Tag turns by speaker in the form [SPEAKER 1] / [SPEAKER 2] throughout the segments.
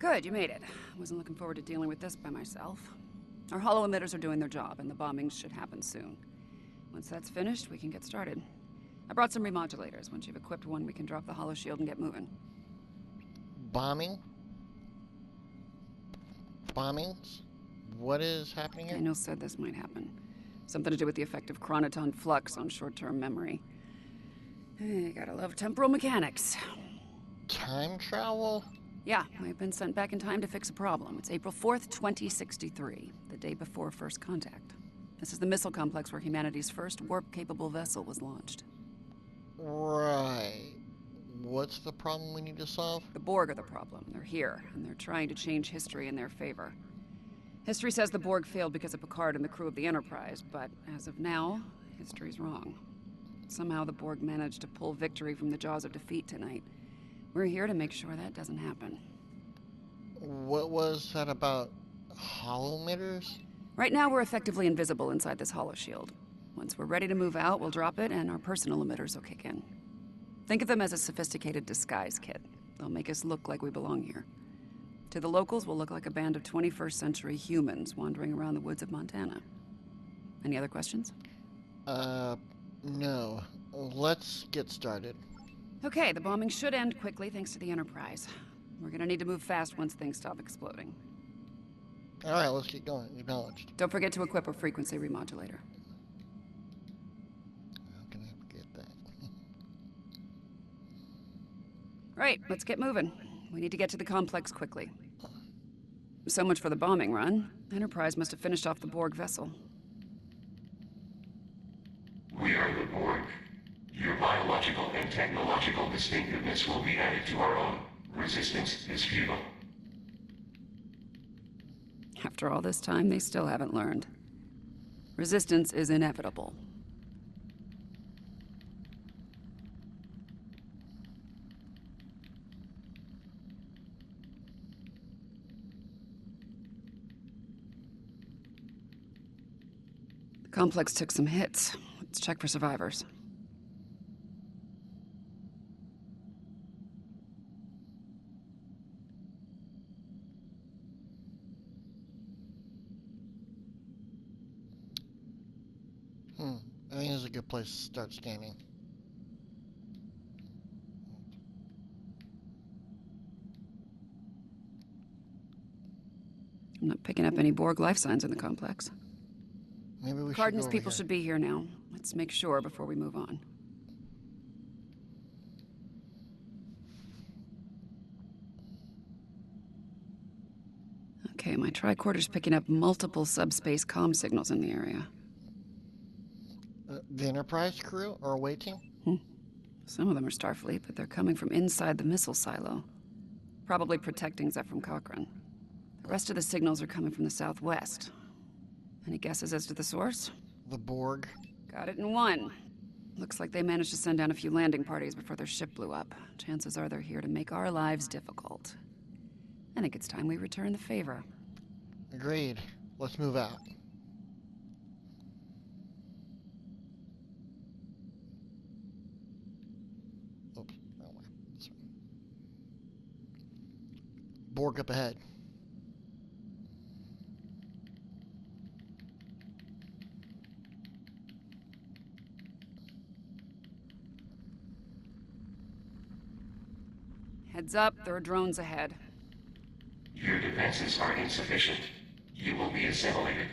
[SPEAKER 1] Good, you made it. I wasn't looking forward to dealing with this by myself. Our holo emitters are doing their job, and the bombings should happen soon. Once that's finished, we can get started. I brought some remodulators. Once you've equipped one, we can drop the holo shield and get moving.
[SPEAKER 2] Bombing? Bombings? What is happening here?
[SPEAKER 1] Daniel said this might happen. Something to do with the effect of chronoton flux on short-term memory. Hey, gotta love temporal mechanics.
[SPEAKER 2] Time travel?
[SPEAKER 1] Yeah, we've been sent back in time to fix a problem. It's April 4th, 2063, the day before first contact. This is the missile complex where humanity's first warp-capable vessel was launched.
[SPEAKER 2] Right. What's the problem we need to solve?
[SPEAKER 1] The Borg are the problem. They're here, and they're trying to change history in their favor. History says the Borg failed because of Picard and the crew of the Enterprise, but as of now, history's wrong. Somehow the Borg managed to pull victory from the jaws of defeat tonight. We're here to make sure that doesn't happen.
[SPEAKER 2] What was that about holometers?
[SPEAKER 1] Right now, we're effectively invisible inside this holo shield. Once we're ready to move out, we'll drop it, and our personal emitters will kick in. Think of them as a sophisticated disguise kit. They'll make us look like we belong here. To the locals, we'll look like a band of 21st century humans wandering around the woods of Montana. Any other questions?
[SPEAKER 2] No. Let's get started.
[SPEAKER 1] Okay, the bombing should end quickly thanks to the Enterprise. We're gonna need to move fast once things stop exploding.
[SPEAKER 2] Alright, let's get going. Acknowledged.
[SPEAKER 1] Don't forget to equip a frequency remodulator.
[SPEAKER 2] How can I forget that?
[SPEAKER 1] Right, let's get moving. We need to get to the complex quickly. So much for the bombing run. Enterprise must have finished off the Borg vessel.
[SPEAKER 3] We are the Borg. Your biological and technological distinctiveness will be added to our own. Resistance is futile.
[SPEAKER 1] After all this time, they still haven't learned. Resistance is inevitable. The complex took some hits. Let's check for survivors.
[SPEAKER 2] I think this is a good place to start scanning.
[SPEAKER 1] I'm not picking up any Borg life signs in the complex.
[SPEAKER 2] Maybe we
[SPEAKER 1] Cardin's
[SPEAKER 2] should go
[SPEAKER 1] people
[SPEAKER 2] over
[SPEAKER 1] should be here now. Let's make sure before we move on. Okay, my tricorder's picking up multiple subspace comm signals in the area.
[SPEAKER 2] The Enterprise crew are waiting?
[SPEAKER 1] Some of them are Starfleet, but they're coming from inside the missile silo. Probably protecting Zephyr Cochrane. The rest of the signals are coming from the southwest. Any guesses as to the source?
[SPEAKER 2] The Borg?
[SPEAKER 1] Got it in one. Looks like they managed to send down a few landing parties before their ship blew up. Chances are they're here to make our lives difficult. I think it's time we return the favor.
[SPEAKER 2] Agreed. Let's move out. Oops, wrong way. This way. Borg up ahead.
[SPEAKER 1] Heads up, there are drones ahead.
[SPEAKER 3] Your defenses are insufficient. You will be assimilated.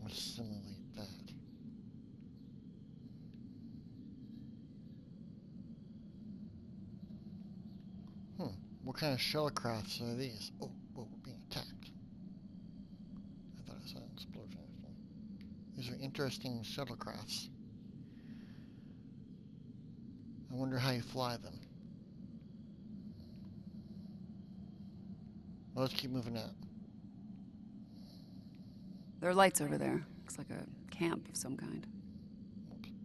[SPEAKER 2] Assimilate that. What kind of shuttlecrafts are these? Oh, we're being attacked. I thought I saw an explosion. These are interesting shuttlecrafts. I wonder how you fly them. Well, let's keep moving out.
[SPEAKER 1] There are lights over there. Looks like a camp of some kind.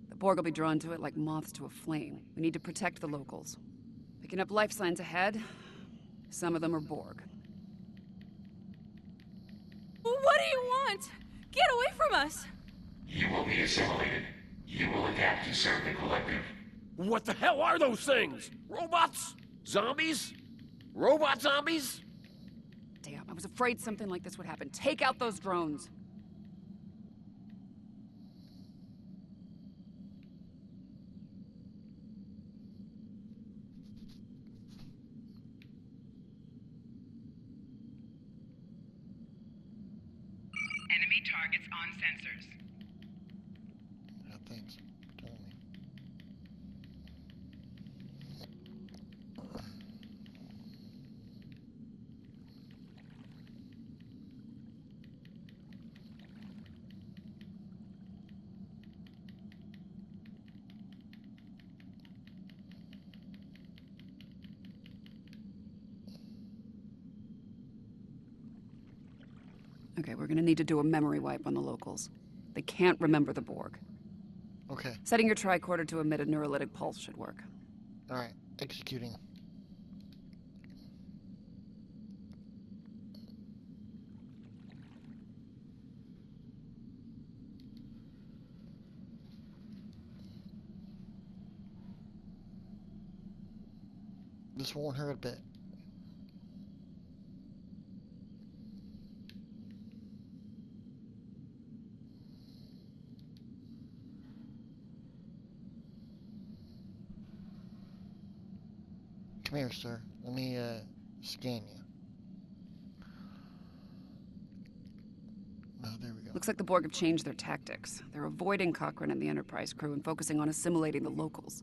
[SPEAKER 1] The Borg will be drawn to it like moths to a flame. We need to protect the locals. Picking up life signs ahead. Some of them are Borg.
[SPEAKER 4] What do you want? Get away from us!
[SPEAKER 3] You will be assimilated. You will adapt to serve the collective.
[SPEAKER 5] What the hell are those things? Robots? Zombies? Robot zombies?
[SPEAKER 1] Damn, I was afraid something like this would happen. Take out those drones.
[SPEAKER 6] Enemy targets on sensors.
[SPEAKER 2] Yeah, thanks. Telling me.
[SPEAKER 1] Okay, we're gonna need to do a memory wipe on the locals. They can't remember the Borg.
[SPEAKER 2] Okay.
[SPEAKER 1] Setting your tricorder to emit a neurolytic pulse should work.
[SPEAKER 2] Alright. Executing. This won't hurt a bit. Come here, sir. Let me, scan you. Oh, there we go.
[SPEAKER 1] Looks like the Borg have changed their tactics. They're avoiding Cochrane and the Enterprise crew and focusing on assimilating the locals.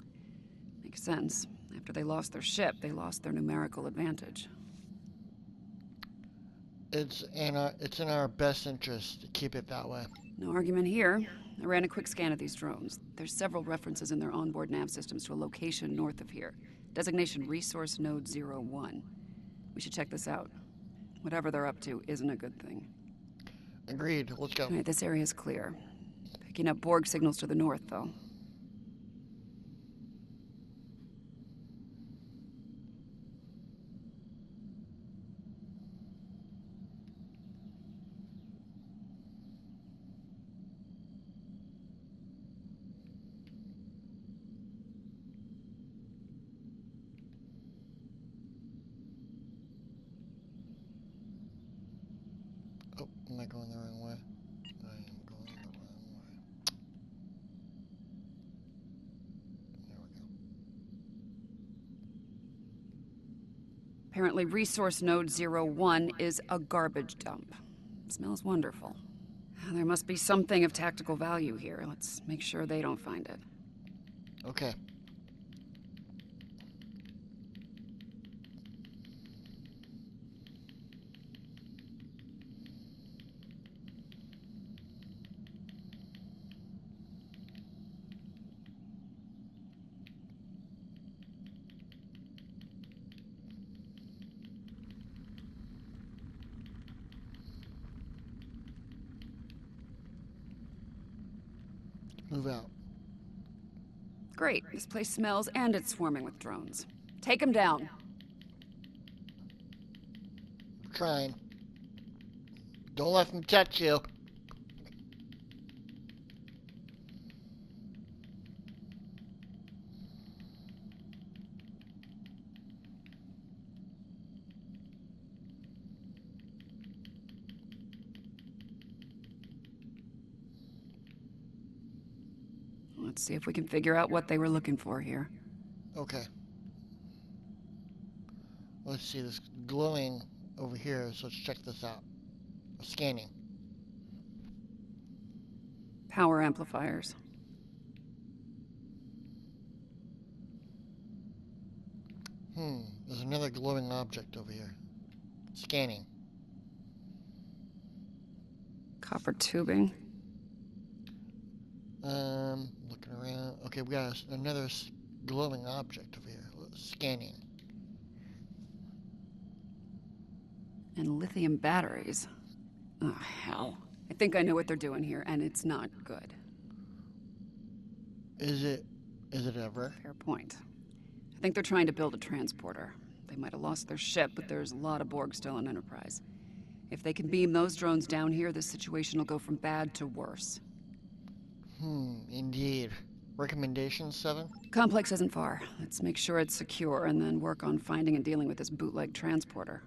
[SPEAKER 1] Makes sense. After they lost their ship, they lost their numerical advantage.
[SPEAKER 2] It's in our best interest to keep it that way.
[SPEAKER 1] No argument here. I ran a quick scan of these drones. There's several references in their onboard nav systems to a location north of here. Designation Resource Node 01. We should check this out. Whatever they're up to isn't a good thing.
[SPEAKER 2] Agreed. Let's go.
[SPEAKER 1] All right, this area's clear. Picking up Borg signals to the north, though.
[SPEAKER 2] Oh, am I going the wrong way? I am going the wrong way. There we go.
[SPEAKER 1] Apparently, Resource Node 01 is a garbage dump. Smells wonderful. There must be something of tactical value here. Let's make sure they don't find it.
[SPEAKER 2] Okay. Move out.
[SPEAKER 1] Great. This place smells and it's swarming with drones. Take them down.
[SPEAKER 2] I'm trying. Don't let them touch you.
[SPEAKER 1] Let's see if we can figure out what they were looking for here.
[SPEAKER 2] Okay. Let's see this glowing over here, so let's check this out. Scanning.
[SPEAKER 1] Power amplifiers.
[SPEAKER 2] There's another glowing object over here. Scanning.
[SPEAKER 1] Copper tubing.
[SPEAKER 2] Looking around. Okay, we got another glowing object over here. Scanning.
[SPEAKER 1] And lithium batteries. Oh, hell. I think I know what they're doing here, and it's not good.
[SPEAKER 2] Is it ever?
[SPEAKER 1] Fair point. I think they're trying to build a transporter. They might have lost their ship, but there's a lot of Borg still on Enterprise. If they can beam those drones down here, this situation will go from bad to worse.
[SPEAKER 2] Indeed. Recommendations, 7?
[SPEAKER 1] Complex isn't far. Let's make sure it's secure and then work on finding and dealing with this bootleg transporter.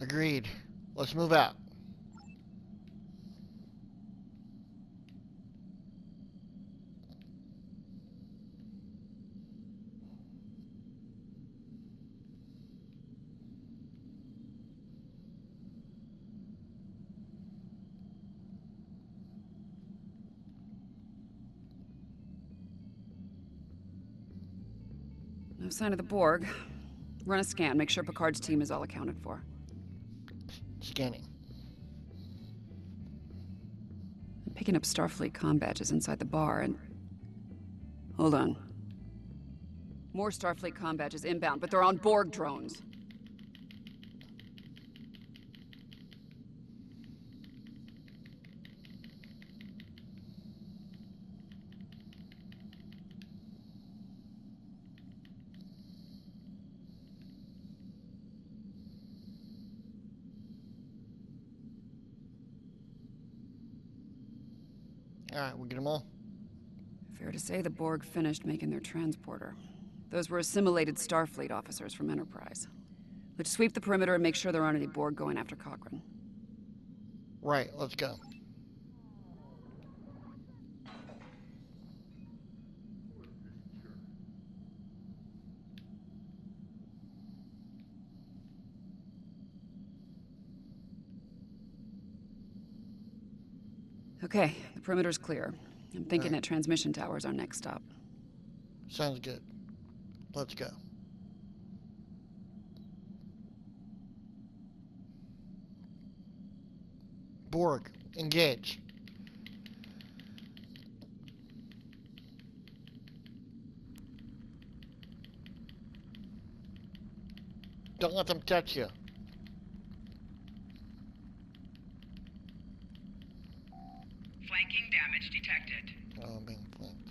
[SPEAKER 2] Agreed. Let's move out.
[SPEAKER 1] No sign of the Borg. Run a scan, make sure Picard's team is all accounted for.
[SPEAKER 2] Scanning.
[SPEAKER 1] I'm picking up Starfleet comm badges inside the bar and... Hold on. More Starfleet comm badges inbound, but they're on Borg drones.
[SPEAKER 2] Alright, we'll get them all.
[SPEAKER 1] Fair to say the Borg finished making their transporter. Those were assimilated Starfleet officers from Enterprise. Let's sweep the perimeter and make sure there aren't any Borg going after Cochrane.
[SPEAKER 2] Right, let's go.
[SPEAKER 1] Okay, the perimeter's clear. I'm thinking that transmission tower's our next stop.
[SPEAKER 2] Sounds good. Let's go. Borg, engage. Don't let them touch you.
[SPEAKER 6] Flanking damage detected.
[SPEAKER 2] Oh, I'm being flanked.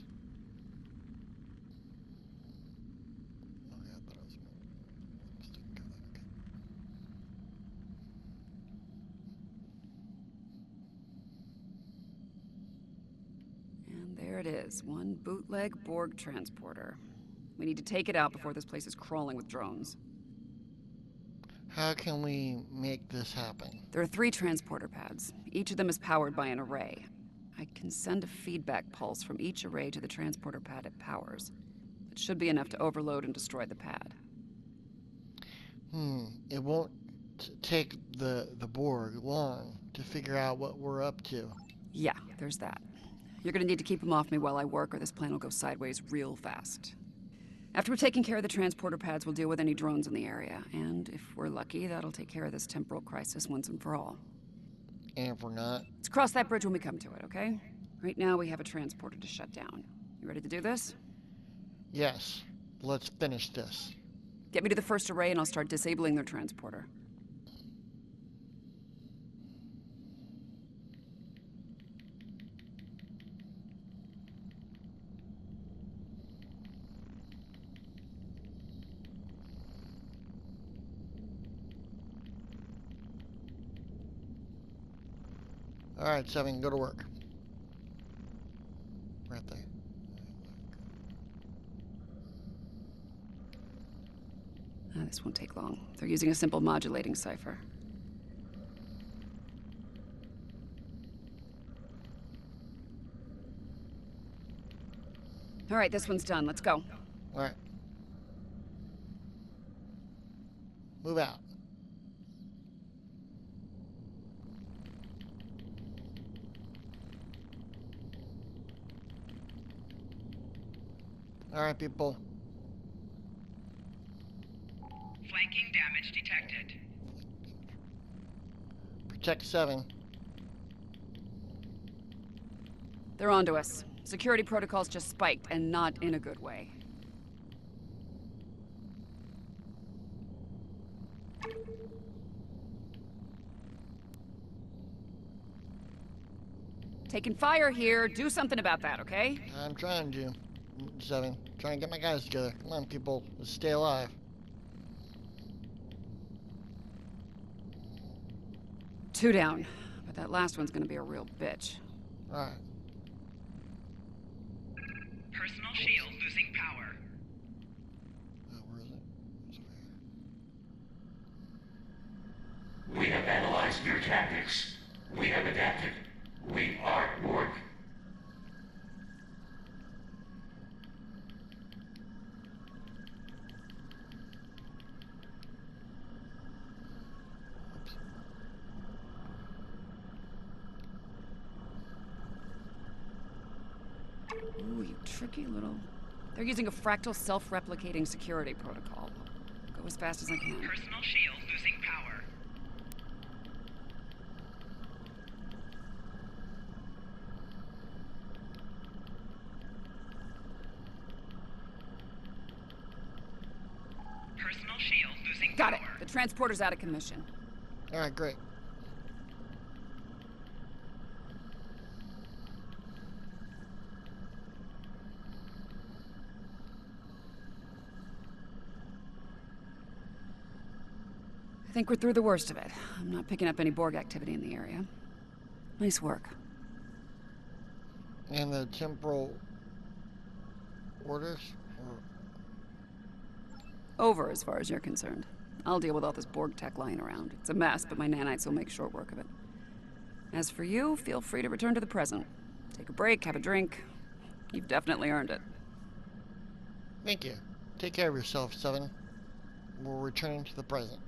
[SPEAKER 2] Okay, I thought I was mistaken. Okay.
[SPEAKER 1] And there it is, one bootleg Borg transporter. We need to take it out before this place is crawling with drones.
[SPEAKER 2] How can we make this happen?
[SPEAKER 1] There are 3 transporter pads. Each of them is powered by an array. I can send a feedback pulse from each array to the transporter pad it powers. It should be enough to overload and destroy the pad.
[SPEAKER 2] It won't take the Borg long to figure out what we're up to.
[SPEAKER 1] Yeah, there's that. You're gonna need to keep them off me while I work, or this plan will go sideways real fast. After we've taken care of the transporter pads, we'll deal with any drones in the area. And if we're lucky, that'll take care of this temporal crisis once and for all.
[SPEAKER 2] And if we're not,
[SPEAKER 1] Let's cross that bridge when we come to it, okay? Right now, we have a transporter to shut down. You ready to do this?
[SPEAKER 2] yes, let's finish this.
[SPEAKER 1] Get me to the first array and I'll start disabling their transporter.
[SPEAKER 2] Alright, 7, go to work. Right there.
[SPEAKER 1] This won't take long. They're using a simple modulating cipher. All right, this one's done. Let's go.
[SPEAKER 2] Alright. Move out. Alright, people.
[SPEAKER 6] Flanking damage detected.
[SPEAKER 2] Protect 7.
[SPEAKER 1] They're onto us. Security protocols just spiked, and not in a good way. Taking fire here. Do something about that, okay?
[SPEAKER 2] I'm trying to, 7. Trying to get my guys together. Come on, people. Let's stay alive.
[SPEAKER 1] Two down. But that last one's gonna be a real bitch.
[SPEAKER 2] Alright.
[SPEAKER 6] Personal shield losing power.
[SPEAKER 2] Where is it? It's over here.
[SPEAKER 3] We have analyzed your tactics. We have adapted. We are Borg.
[SPEAKER 1] Ooh, you tricky little... They're using a fractal self-replicating security protocol. Go as fast as I can.
[SPEAKER 6] Personal shield losing power. Personal shield losing
[SPEAKER 1] Got
[SPEAKER 6] power.
[SPEAKER 1] it. The transporter's out of commission.
[SPEAKER 2] Alright, great.
[SPEAKER 1] I think we're through the worst of it. I'm not picking up any Borg activity in the area. Nice work.
[SPEAKER 2] And the temporal orders?
[SPEAKER 1] Over as far as you're concerned. I'll deal with all this Borg tech lying around. It's a mess, but my nanites will make short work of it. As for you, feel free to return to the present. Take a break, have a drink. You've definitely earned it.
[SPEAKER 2] Thank you. Take care of yourself, 7. We'll return to the present.